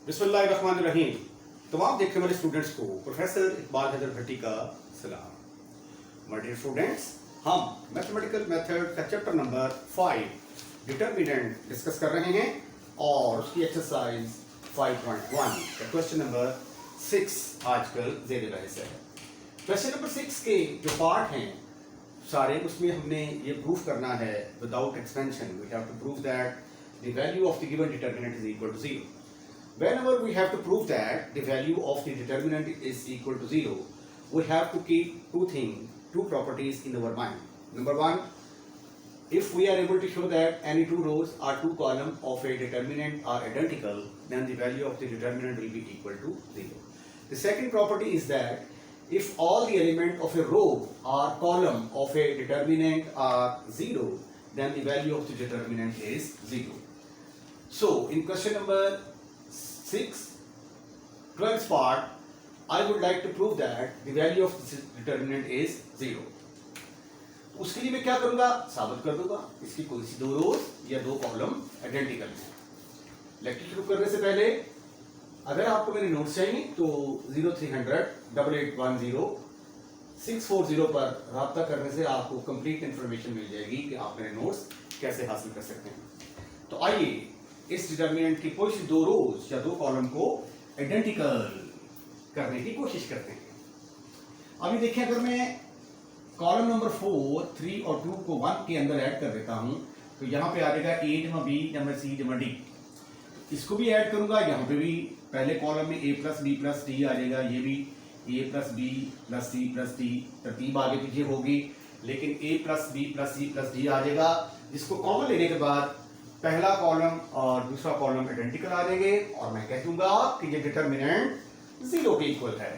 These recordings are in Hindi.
बिस्मिल्लाहिर्रहमानिर्रहीम। तमाम देखने वाले स्टूडेंट्स को प्रोफेसर इकबाल हैदर भट्टी का सलाम। माय डियर स्टूडेंट्स, हम मैथमेटिकल मेथड का चैप्टर नंबर 5 डिटर्मिनेंट डिस्कस कर रहे हैं और उसकी एक्सरसाइज 5.1 का क्वेश्चन नंबर 6 आजकल ज़ेर बहस है। क्वेश्चन नंबर 6 के जो पार्ट हैं सारे, उसमें हमने ये प्रूव करना है without expansion. We have to prove that the value of the given determinant is equal to 0. Whenever we have to prove that the value of the determinant is equal to 0, we have to keep two properties in our mind. Number one, if we are able to show that any two rows or two columns of a determinant are identical, then the value of the determinant will be equal to 0. The second property is that if all the elements of a row or column of a determinant are 0, then the value of the determinant is 0. So, in question number 6, 12th part, I would like to prove that the value of this determinant is 0. उसके लिए मैं क्या करूंगा, साबित कर दूंगा इसकी कोई सी दो रोज या दो कॉलम आइडेंटिकल हैं। लेक्चर शुरू करने से पहले अगर आपको मेरे नोट्स चाहिए तो 0300-8810 640 पर राब्ता करने से आपको कंप्लीट इंफॉर्मेशन मिल जाएगी कि आप मेरे नोट्स कैसे हासिल कर सकते हैं। तो आइए इस डिटर्मिनेंट की कोई सी दो रोज या दो कॉलम को आइडेंटिकल करने की कोशिश करते हैं। अभी देखिए, अगर मैं कॉलम नंबर 4, 3 और 2 को 1 के अंदर ऐड कर देता हूं तो यहां पे आ जाएगा a जमा b जमा c जमा d। इसको भी ऐड करूंगा, यहां पे भी पहले कॉलम में a plus b plus d आ जाएगा, ये भी a plus b plus c plus d। तरतीब आगे पीछे होगी लेकिन a plus b plus c plus d आ जाएगा, जिसको कॉमन लेने के बाद पहला कॉलम और दूसरा कॉलम आइडेंटिकल आ जाएंगे और मैं कह दूंगा कि ये डिटर्मिनेंट 0 के इक्वल है।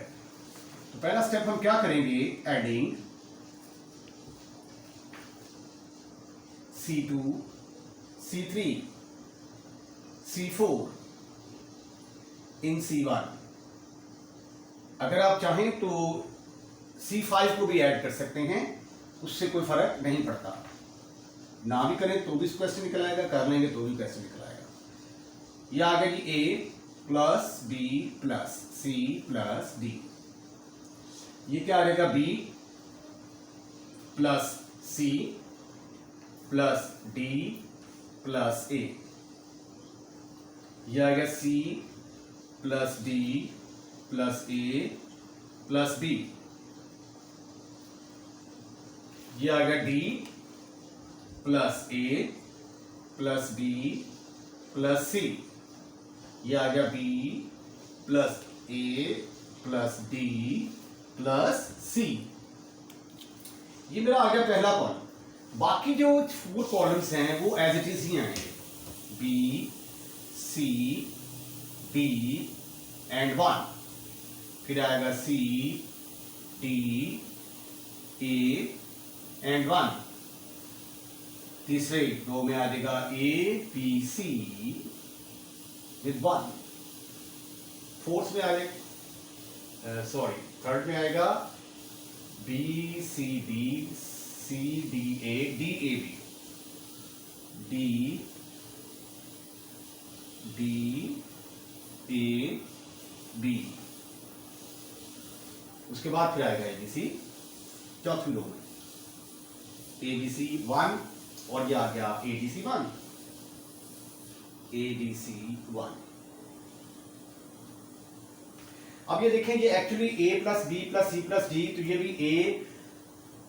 तो पहला स्टेप हम क्या करेंगे, एडिंग C2 C3 C4 इन C1। अगर आप चाहें तो C5 को भी ऐड कर सकते हैं, उससे कोई फर्क नहीं पड़ता। ना भी करें तो भी क्वेश्चन निकल आएगा, कर लेंगे तो भी क्वेश्चन निकल आएगा। ये आ गया जी a plus b plus c plus d। ये क्या आ जाएगा, b plus c plus d plus a। ये आ गया c plus d plus a plus b। ये आ गया d plus a plus b plus c। ये आ गया b plus a plus d plus c। ये मेरा आ गया पहला कॉलम। बाकी जो 4 कॉलम्स हैं वो एज इट इज ही आएंगे, b c d एंड 1। फिर आएगा c d a एंड 1। तीसरे रो में आ जाएगा A B C with 1। Fourth में आ जाएगा, सॉरी थर्ड में आएगा B C D C D A D A B D D A B. उसके बाद फिर आएगा एबीसी चौथी रो में, एबीसी 1 और ये आ गया ADC 1 ADC 1। अब ये देखें, ये actually a plus b plus c plus d, तो ये भी a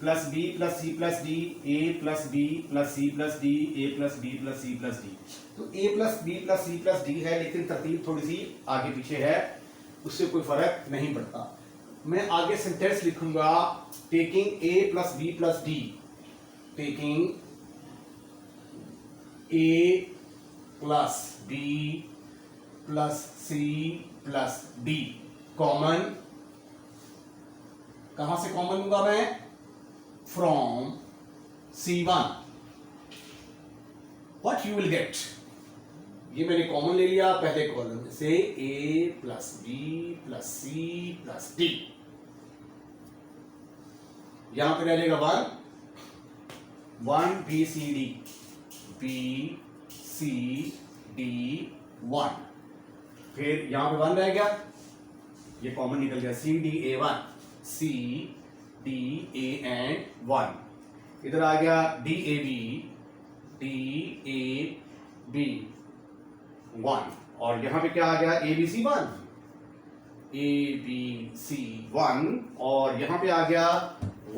plus b plus c plus d, a plus b plus c plus d, a plus b plus c plus d। तो a plus b plus c plus d है, लेकिन तरतीब थोड़ी सी आगे पीछे है, उससे कोई फर्क नहीं पड़ता। मैं आगे सेंटेंस लिखूंगा, taking a plus b plus d, taking a plus b plus c plus d common. कहां से कॉमन लूंगा मैं, from C1। What you will get, ये मैंने कॉमन ले लिया पहले कॉलम में से, a plus b plus c plus d। यहां पे रह जाएगा 1 b c d, B C D 1। फिर यहां पे 1 रह गया, ये कॉमन निकल गया, C D A 1, C D A and 1। इधर आ गया डी ए बी 1, और यहां पे क्या आ गया, A B C 1, A B सी 1, और यहां पे आ गया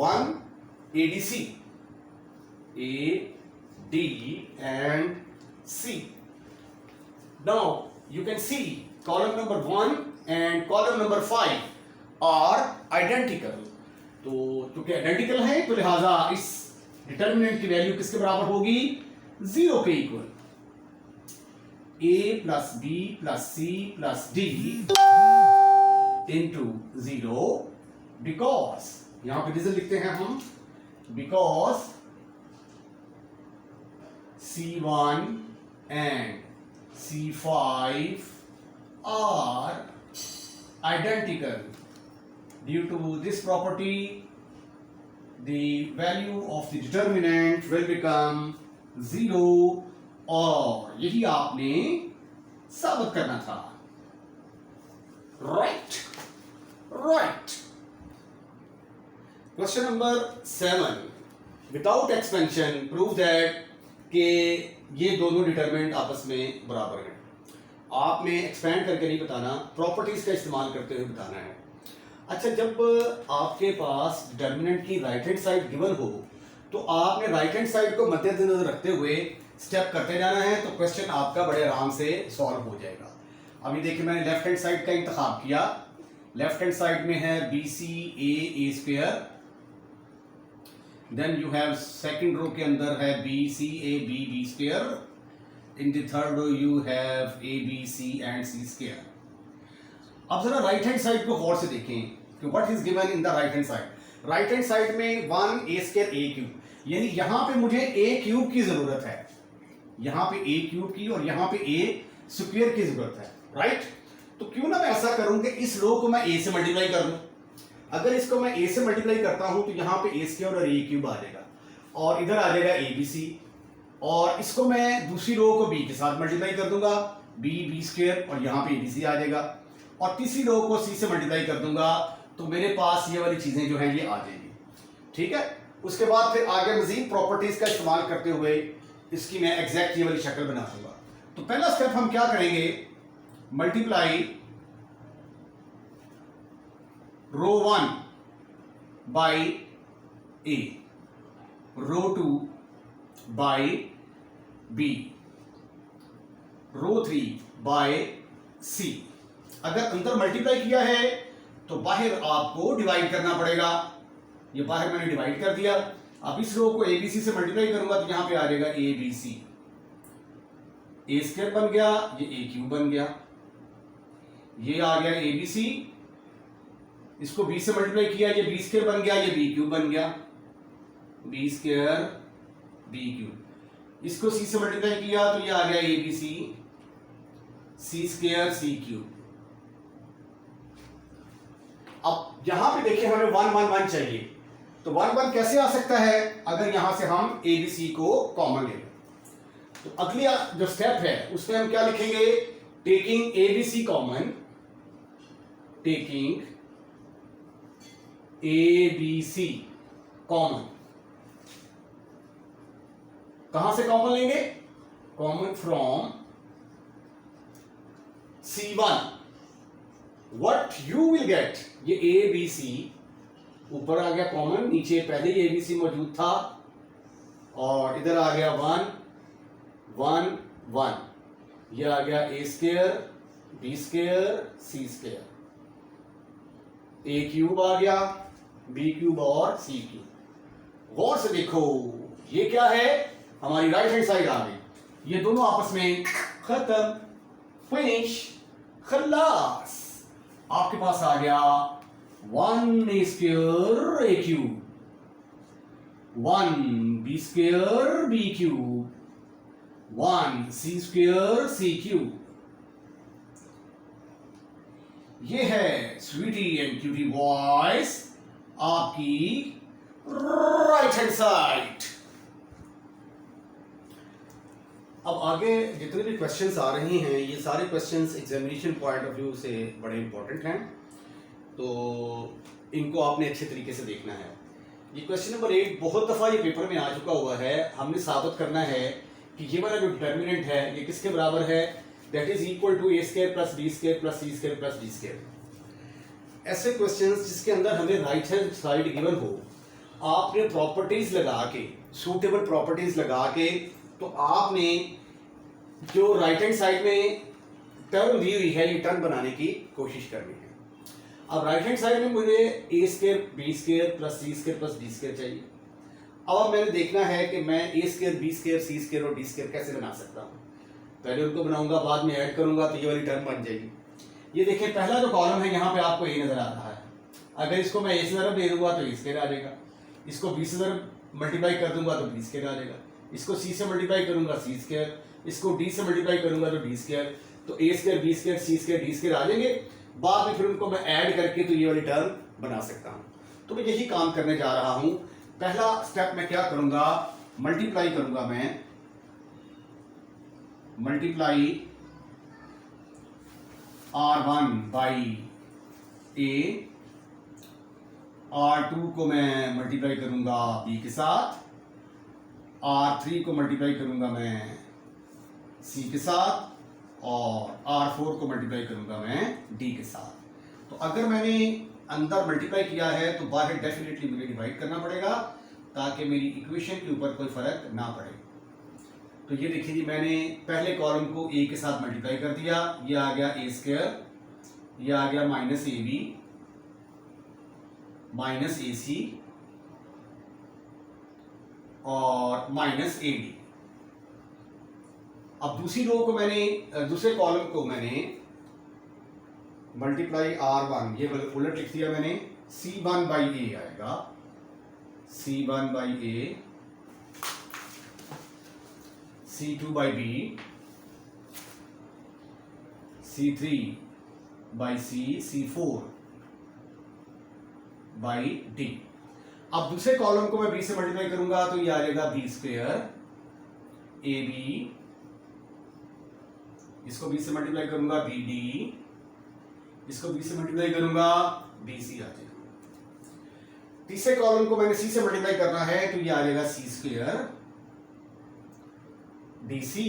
1 A D C, A, D and C. Now you can see column number 1 and column number 5 are identical. तो क्योंकि आइडेंटिकल है तो लिहाजा इस डिटर्मिनेंट की वैल्यू किसके बराबर होगी, 0 के equal. A plus B plus C plus D into 0, because यहां पे रीजन लिखते हैं हम, because C1 and C5 are identical. Due to this property, the value of the determinant will become 0, और यही आपने साबित करना था। Right. Question number 7. Without expansion, prove that कि ये दोनों डिटरमिनेंट आपस में बराबर हैं। आपने एक्सपेंड करके नहीं बताना, प्रॉपर्टीज का इस्तेमाल करते हुए बताना है। अच्छा, जब आपके पास डिटरमिनेंट की राइट हैंड साइड गिवन हो तो आपने राइट हैंड साइड को मद्देनजर रखते हुए स्टेप करते जाना है, तो क्वेश्चन आपका बड़े आराम से सॉल्व हो जाएगा। अभी देखिए मैंने लेफ्ट हैंड साइड का इंतखाब किया। लेफ्ट हैंड साइड में है B C A square, then you have second row के अंदर है B C A B square, in the third row you have A B C and C square. अब जरा राइट हैंड साइड को गौर से देखें कि what is given in the right hand side. Right hand side में 1 ए स्क्वायर ए क्यूब, यानी यहां पे मुझे ए क्यूब की जरूरत है, यहां पे ए क्यूब की और यहां पे ए स्क्वायर की जरूरत है, राइट। तो क्यों ना मैं ऐसा करूं कि इस रो को मैं ए से मल्टीप्लाई कर दूं। अगर इसको मैं ए से मल्टीप्लाई करता हूं तो यहां पे ए स्क्वायर और ए क्यूब आ जाएगा, और इधर आ जाएगा ए बी सी, और इसको मैं दूसरी रो को बी के साथ मल्टीप्लाई कर दूंगा, बी स्क्वायर, और यहां पे ए बी सी आ जाएगा, और तीसरी रो को सी से मल्टीप्लाई कर दूंगा, तो मेरे पास ये वाली चीजें जो है ये आ जाएगी, ठीक है। उसके बाद फिर आगे मजीद प्रॉपर्टीज का इस्तेमाल करते हुए इसकी मैं एग्जैक्ट ये वाली शक्ल बना दूंगा। तो पहला स्टेप हम क्या करेंगे, multiply row 1 by a, row 2 by b, row 3 by c. अगर अंदर मल्टीप्लाई किया है तो बाहर आपको डिवाइड करना पड़ेगा। ये बाहर मैंने डिवाइड कर दिया। अब इस रो को ए बी सी से मल्टीप्लाई करूंगा तो यहां पे आ जाएगा A B C, A square बन गया, ये ए क्यूब बन गया, ये आ गया ए बी सी, इसको बी से मल्टीप्लाई किया, ये बी स्क्वायर बन गया, ये बी क्यूब बन गया, बी स्क्वायर बी क्यूब। इसको सी से मल्टीप्लाई किया तो ये आ गया A B C square C cube. अब यहां पे देखिए हमें 1 1 1 चाहिए, तो 1 1 कैसे आ सकता है अगर यहां से हम ए बी सी को कॉमन ले लें। तो अगली जो स्टेप है उसमें हम क्या लिखेंगे, taking A B C common, taking A B C common. कहां से कॉमन लेंगे, common from C1, what you will get, ये ए बी सी ऊपर आ गया कॉमन, नीचे पहले ही ए बी सी मौजूद था, और इधर आ गया 1 1 1, ये आ गया A square B square C square, a cube आ गया, बी क्यूब और सी क्यूब। गौर से देखो ये क्या है, हमारी राइट हैंड साइड आ गई, ये दोनों आपस में खत्म, फिनिश, खल्लास। आपके पास आ गया 1 a square a cube, 1 b square b cube, 1 c square C cube. ये है स्वीटी एंड क्यूटी बॉयज आपकी राइट हैंड साइड। अब आगे जितने भी क्वेश्चंस आ रहे हैं ये सारे questions examination point of view से बड़े इंपॉर्टेंट हैं, तो इनको आपने अच्छे तरीके से देखना है। ये क्वेश्चन नंबर 8 बहुत दफ़ा ये पेपर में आ चुका हुआ है। हमने साबित करना है कि ये वाला जो डिटर्मिनेंट है ये किसके बराबर है, that is equal to A square plus B square plus C square plus D square. ऐसे क्वेश्चंस जिसके अंदर हमें राइट हैंड साइड गिवन हो, आपने प्रॉपर्टीज लगा के, सूटेबल प्रॉपर्टीज लगा के, तो आपने जो राइट हैंड साइड में टर्म दी हुई है ये टर्म बनाने की कोशिश करनी है। अब राइट हैंड साइड में मुझे ए स्क्वायर बी स्क्वायर प्लस सी स्क्वायर प्लस डी स्क्वायर चाहिए। अब मैंने देखना है कि मैं ए स्क्वायर बी स्क्वायर सी स्क्वायर और डी स्क्वायर कैसे बना सकता हूँ। पहले उनको बनाऊंगा, बाद में ऐड करूंगा तो ये वाली टर्म बन जाएगी। ये देखिए पहला जो कॉलम है यहाँ पे आपको ए नजर आ रहा है। अगर इसको मैं ए से ज़रा दे दूंगा तो ए स्क्वायर आ जाएगा, इसको बी से ज़रा मल्टीप्लाई कर दूंगा तो बी स्क्वायर आ जाएगा, इसको सी से मल्टीप्लाई करूंगा सी स्क्वायर, इसको डी से मल्टीप्लाई करूंगा तो डी स्क्वायर, तो ए स्क्वायर बी स्क्वायर सी स्क्वायर डी स्क्वायर आ जाएंगे। बाद में फिर उनको मैं ऐड करके तो ये वाली टर्म बना सकता हूँ। तो मैं यही काम करने जा रहा हूँ। पहला स्टेप मैं क्या करूंगा, मल्टीप्लाई करूंगा, मैं multiply R1 by A, R2 को मैं मल्टीप्लाई करूंगा बी के साथ, R3 को मल्टीप्लाई करूंगा मैं सी के साथ, और R4 को मल्टीप्लाई करूंगा मैं डी के साथ। तो अगर मैंने अंदर मल्टीप्लाई किया है तो बाहर डेफिनेटली मुझे डिवाइड करना पड़ेगा ताकि मेरी इक्वेशन के ऊपर कोई फर्क ना पड़े। तो ये देखिए जी, मैंने पहले कॉलम को ए के साथ मल्टीप्लाई कर दिया, ये आ गया ए स्क्वायर, ये आ गया minus A B minus a सी और माइनस ए डी। अब दूसरी रो को मैंने, दूसरे कॉलम को मैंने मल्टीप्लाई R1, ये उलट लिख दिया मैंने, C1 बाई ए आएगा, C1 by A, C2 by B, C3 by C, C4 by D. अब दूसरे कॉलम को मैं बी से मल्टीप्लाई करूंगा तो ये आ जाएगा बी स्क्वायर ए बी, इसको बी से मल्टीप्लाई करूंगा बी डी, इसको बी से मल्टीप्लाई करूंगा बी सी आ जाएगा। तीसरे कॉलम को मैंने सी से मल्टीप्लाई करना है तो ये आ जाएगा सी स्क्वायर डी सी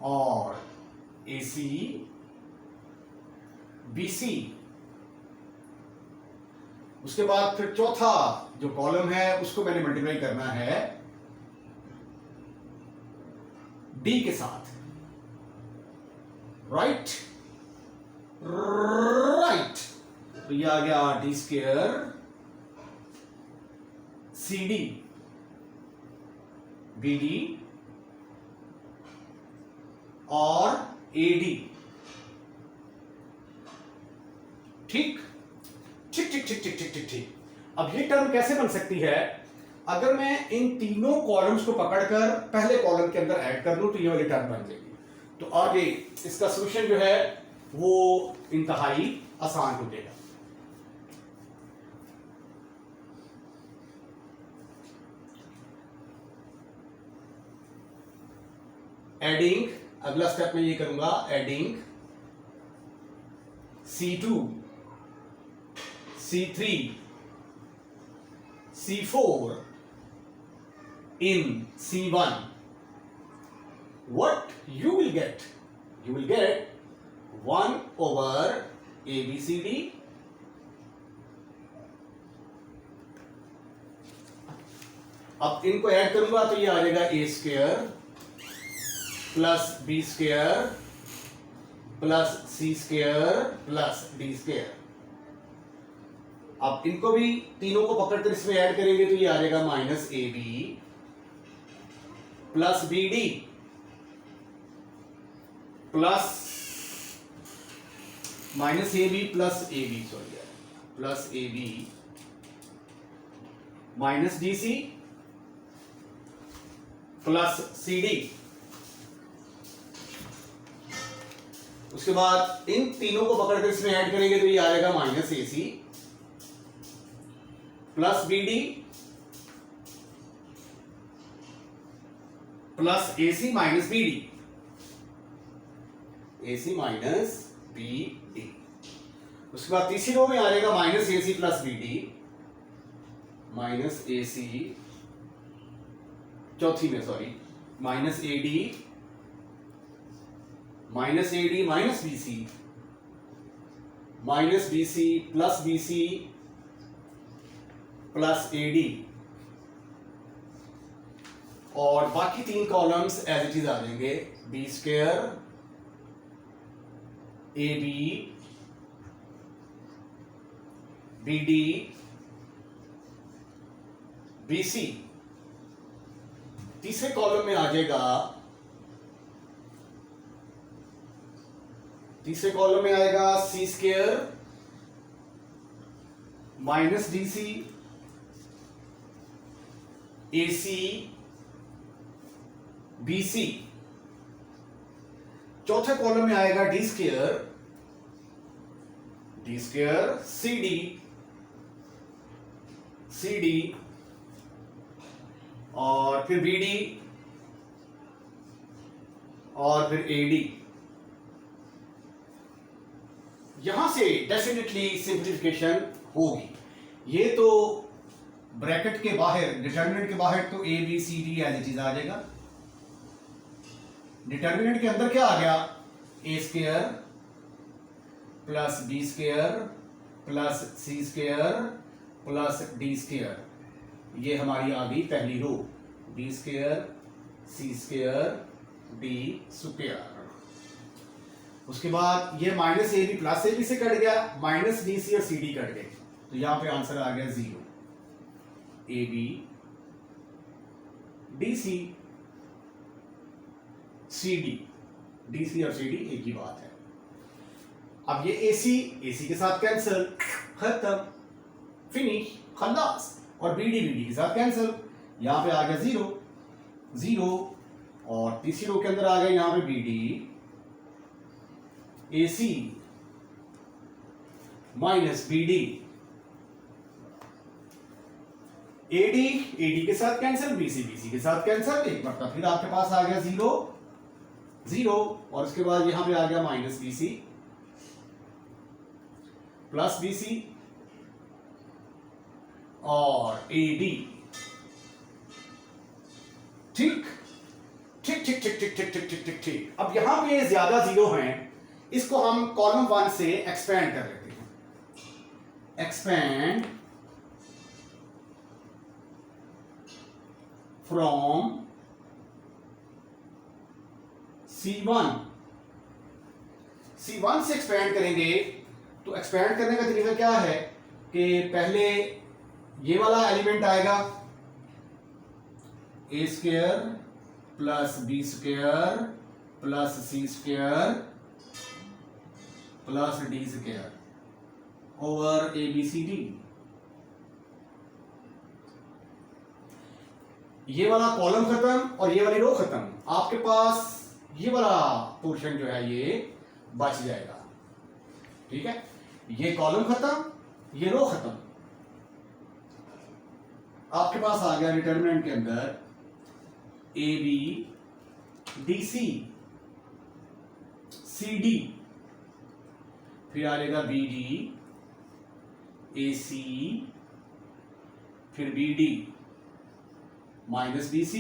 और ए सी बी सी। उसके बाद फिर चौथा जो कॉलम है उसको मैंने मल्टीप्लाई करना है डी के साथ, राइट राइट। तो ये आ गया D square C D B D और ए डी। ठीक ठीक ठीक ठीक ठीक ठीक ठीक ठीक। अब ये टर्म कैसे बन सकती है, अगर मैं इन तीनों कॉलम्स को पकड़कर पहले कॉलम के अंदर ऐड कर दूं तो ये वाली टर्म बन जाएगी। तो आगे इसका सॉल्यूशन जो है वो इंतहाई आसान हो जाएगा। एडिंग, अगला स्टेप में ये करूंगा, adding C2 C3 C4 in C1, what you will get? You will get 1 over ABCD अब इनको ऐड करूंगा तो ये आ जाएगा a square plus B square plus C square plus D square. अब इनको भी तीनों को पकड़कर इसमें ऐड करेंगे तो ये आ जाएगा minus A B plus B D plus minus A B plus A B sorry plus A B minus D C plus C D. उसके बाद इन तीनों को पकड़कर इसमें ऐड करेंगे तो ये आ जाएगा minus a c plus B D plus AC minus BD, AC minus BD। उसके बाद तीसरी रो में आ जाएगा minus AC plus BD, minus AC, चौथी में sorry minus AD minus BC, minus BC plus AD, और बाकी तीन कॉलम्स एज इट इज आ जाएंगे, B square AB BD BC। तीसरे कॉलम में आ जाएगा, तीसरे कॉलम में आएगा C square minus DC AC BC। चौथे कॉलम में आएगा D स्क्वायर CD और फिर BD और फिर AD। यहां से डेफिनेटली सिंप्लीफिकेशन होगी। ये तो ब्रैकेट के बाहर, डिटर्मिनेंट के बाहर तो ABCD एज इट इज आ जाएगा। डिटर्मिनेंट के अंदर क्या आ गया, A square plus B square plus C square plus D square, ये हमारी आ गई पहली रो, B square C square D square. उसके बाद ये माइनस AB प्लस AB से कट गया, माइनस DC और CD कट गए, तो यहां पे आंसर आ गया 0। AB DC CD, DC और CD एक ही बात है। अब ये AC के साथ कैंसिल, खत्म, फिनिश, खल्लास, और BD के साथ कैंसिल, यहां पे आ गया 0 और तीसरी रो के अंदर आ गया यहां पे BD AC minus BD AD के साथ कैंसिल, BC के साथ कैंसिल, एक बार फिर आपके पास आ गया 0 और उसके बाद यहां पे आ गया माइनस BC प्लस BC और AD। ठीक। अब यहां पे ज्यादा 0 हैं, इसको हम कॉलम 1 से एक्सपेंड कर लेते हैं। एक्सपेंड फ्रॉम C1 से एक्सपेंड करेंगे, तो एक्सपेंड करने का तरीका क्या है कि पहले ये वाला एलिमेंट आएगा A square plus B square plus C square plus D square over ABCD। ये वाला कॉलम खत्म और ये वाली रो खत्म, आपके पास ये वाला पोर्शन जो है ये बच जाएगा। ठीक है, ये कॉलम खत्म, ये रो खत्म, आपके पास आ गया डिटर्मिनेंट के अंदर AB DC CD, फिर आ जाएगा BD AC, फिर BD minus BC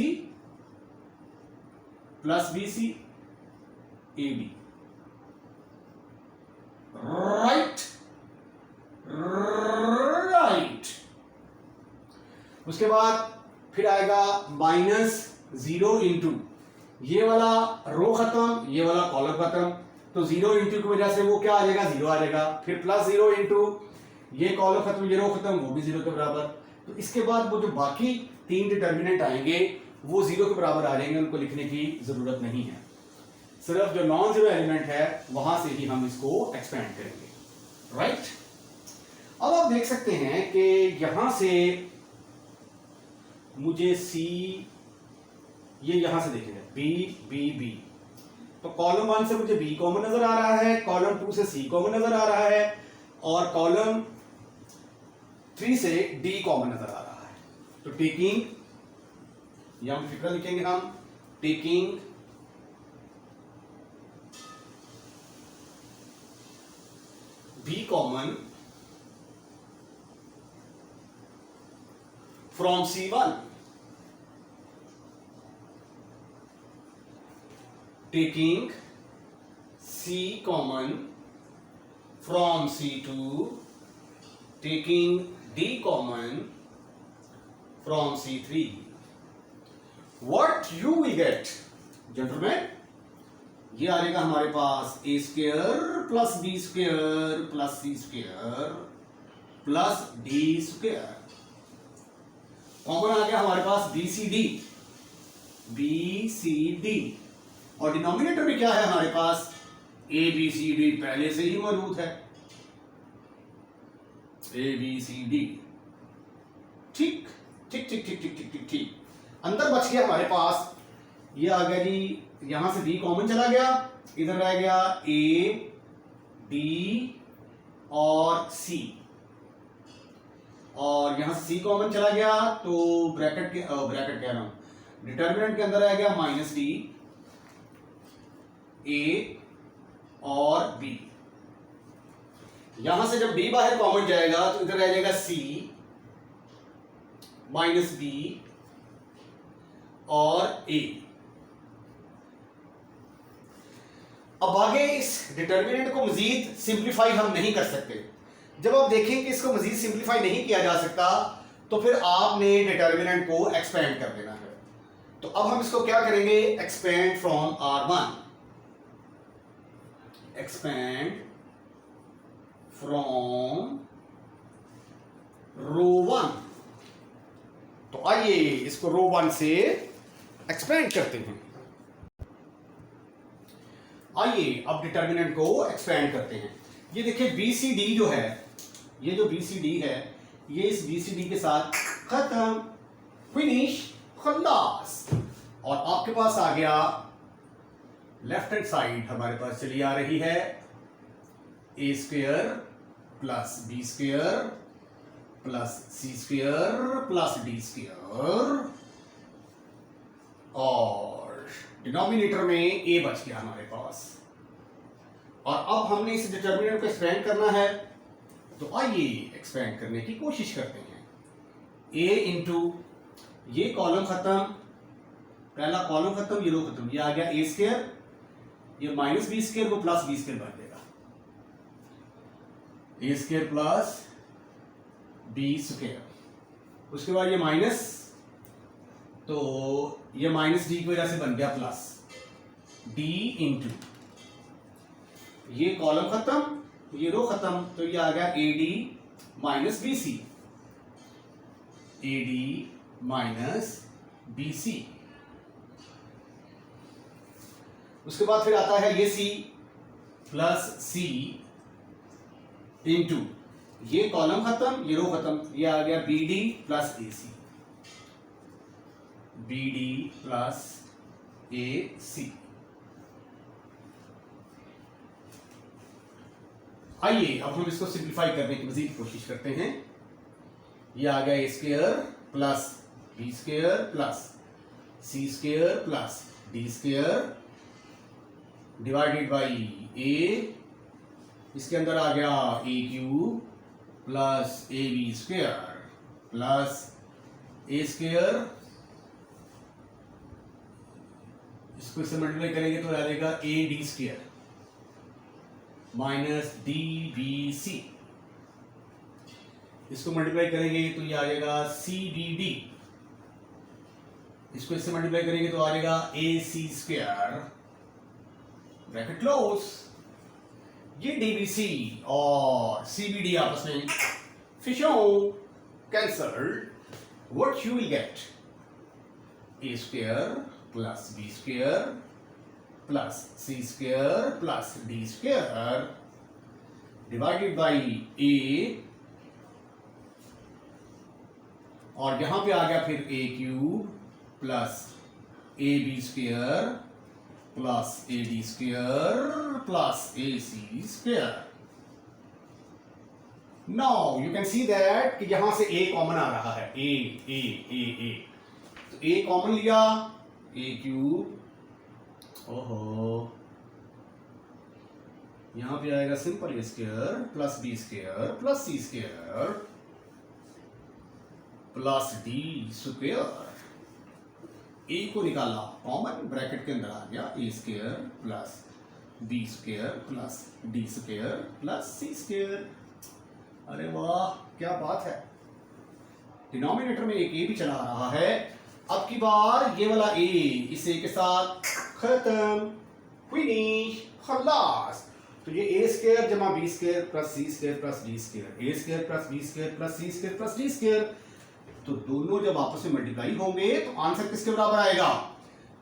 plus BC AB। Right. उसके बाद फिर आएगा -0 इंटू ये वाला रो खत्म, ये वाला कॉलम खत्म, तो 0 इंटू की वजह से वो क्या आ जाएगा, 0 आ जाएगा। फिर +0 इंटू ये कॉलम खत्म, ये रो खत्म, वो भी 0 के बराबर। तो इसके बाद वो जो बाकी 3 डिटर्मिनेंट आएंगे वो 0 के बराबर आ जाएंगे, उनको लिखने की जरूरत नहीं है। सिर्फ जो नॉन जीरो एलिमेंट है वहां से ही हम इसको एक्सपेंड करेंगे। राइट। अब आप देख सकते हैं कि यहां से मुझे C, ये यहां से देखेंगे B, तो कॉलम 1 से मुझे B कॉमन नजर आ रहा है, कॉलम 2 से C कॉमन नजर आ रहा है, और कॉलम 3 से D कॉमन नजर आ रहा है। तो टेकिंग, यहां फिक्र लिखेंगे हम, taking B common from C1, taking C common from C2, taking D common from C3. What you will get, gentlemen? ये आ जाएगा हमारे पास a square plus B square plus C square plus D square. Common आ गया हमारे पास बी सी डी, और डिनोमिनेटर में क्या है हमारे पास, ए बी सी डी पहले से ही मौजूद है, ए बी सी डी। ठीक ठीक ठीक ठीक ठीक ठीक ठीक ठीक। अंदर बच गया हमारे पास, ये आ गया जी, यहां से बी कॉमन चला गया, इधर रह गया ए डी और सी, और यहां से सी कॉमन चला गया तो ब्रैकेट कह रहा हूं, डिटर्मिनेंट के अंदर रह गया माइनस डी, ए और बी। यहां से जब डी बाहर कॉमन जाएगा तो इधर रह जाएगा सी माइनस बी और ए। अब आगे इस डिटर्मिनेंट को मजीद सिंप्लीफाई हम नहीं कर सकते। जब आप देखें कि इसको मजीद सिंप्लीफाई नहीं किया जा सकता तो फिर आपने डिटर्मिनेंट को एक्सपेंड कर देना है। तो अब हम इसको क्या करेंगे, expand from R1, expand from row 1। तो आइए इसको रो 1 से एक्सपेंड करते हैं। आइए अब डिटर्मिनेंट को एक्सपेंड करते हैं। ये देखिए BCD जो है, ये जो BCD है, ये इस BCD के साथ खत्म, फिनिश, खल्लास। और आपके पास आ गया लेफ्ट हैंड साइड, हमारे पास चली आ रही है a square plus B square plus C square plus D square, और डिनोमिनेटर में ए बच गया हमारे पास। और अब हमने इस डिटर्मिनेंट को एक्सपेंड करना है, तो आइए एक्सपेंड करने की कोशिश करते हैं। ए इंटू ये कॉलम खत्म, पहला कॉलम खत्म, ये रो खत्म, ये आ गया ए स्क्वायर, ये माइनस बी स्क्वायर को प्लस बी स्क्वायर बन देगा, ए स्क्वायर प्लस बी स्क्वायर। उसके बाद ये माइनस, तो ये माइनस डी की वजह से बन गया प्लस डी इंटू ये कॉलम खत्म, ये रो खत्म, तो ये आ गया A D minus B C, A D minus B C. उसके बाद फिर आता है ये सी प्लस सी इंटू ये कॉलम खत्म, ये रो खत्म, ये आ गया B D plus A C, B D plus A C. आइए अब हम इसको सिंप्लीफाई करने की मजीद कोशिश करते हैं। ये आ गया a square plus B square plus C square plus D square divided by a, इसके अंदर आ गया a cube plus A B square plus a square, इसको इससे मल्टीप्लाई करेंगे तो आ जाएगा a D square minus d b c, इसको मल्टीप्लाई करेंगे तो ये आ जाएगा सी बी डी, इसको इससे मल्टीप्लाई करेंगे तो आ जाएगा A C square bracket close. ये डीबीसी और सीबीडी आपस में फिशों cancelled, what you will get, A square plus B square plus C square plus D square divided by A, और यहां पे आ गया फिर A cube plus A B square plus A D square plus A C square. Now you can see that कि यहां से ए कॉमन आ रहा है, ए ए ए ए, तो ए कॉमन लिया, ए क्यूब, ओहो यहां पे आएगा simple A square plus B square plus C square plus D square. A को निकाला कॉमन, ब्रैकेट के अंदर आ गया A square plus B square plus D square plus C square. अरे वाह क्या बात है, डिनोमिनेटर में एक ए भी चला आ रहा है। अब की बार ये वाला ए इस ए के साथ खत्म, फिनिश, खलास। तो ये ए स्क्वायर जमा B square plus C square plus D square, A square plus B square plus C square plus D square, तो दोनों जब आपस में मल्टीप्लाई होंगे तो आंसर किसके बराबर आएगा?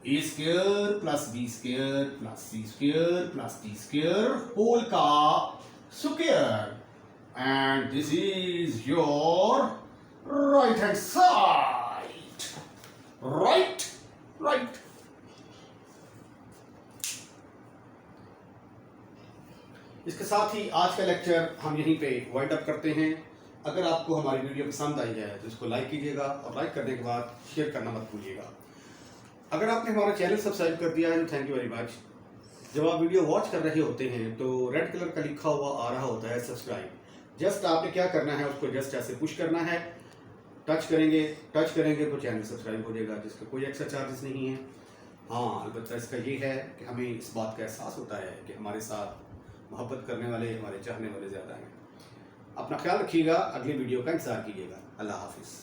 A square plus B square plus C square plus D square whole का square. And this is your right hand side. Right right. इसके साथ ही आज का लेक्चर हम यहीं पे वाइंड अप करते हैं। अगर आपको हमारी वीडियो पसंद आई है तो इसको लाइक कीजिएगा और लाइक करने के बाद शेयर करना मत भूलिएगा। अगर आपने हमारा चैनल सब्सक्राइब कर दिया है तो थैंक यू वेरी मच। जब आप वीडियो वॉच कर रहे होते हैं तो रेड कलर का लिखा हुआ आ रहा होता है सब्सक्राइब। जस्ट आपने क्या करना है, उसको जस्ट ऐसे पुश करना है, टच करेंगे तो चैनल सब्सक्राइब हो जाएगा, जिसका कोई एक्स्ट्रा चार्जेस नहीं है। हाँ अलबत्ता इसका ये है कि हमें इस बात का एहसास होता है कि हमारे साथ मोहब्बत करने वाले, हमारे चाहने वाले ज़्यादा हैं। अपना ख्याल रखिएगा, अगली वीडियो का इंतजार कीजिएगा। अल्लाह हाफिज़।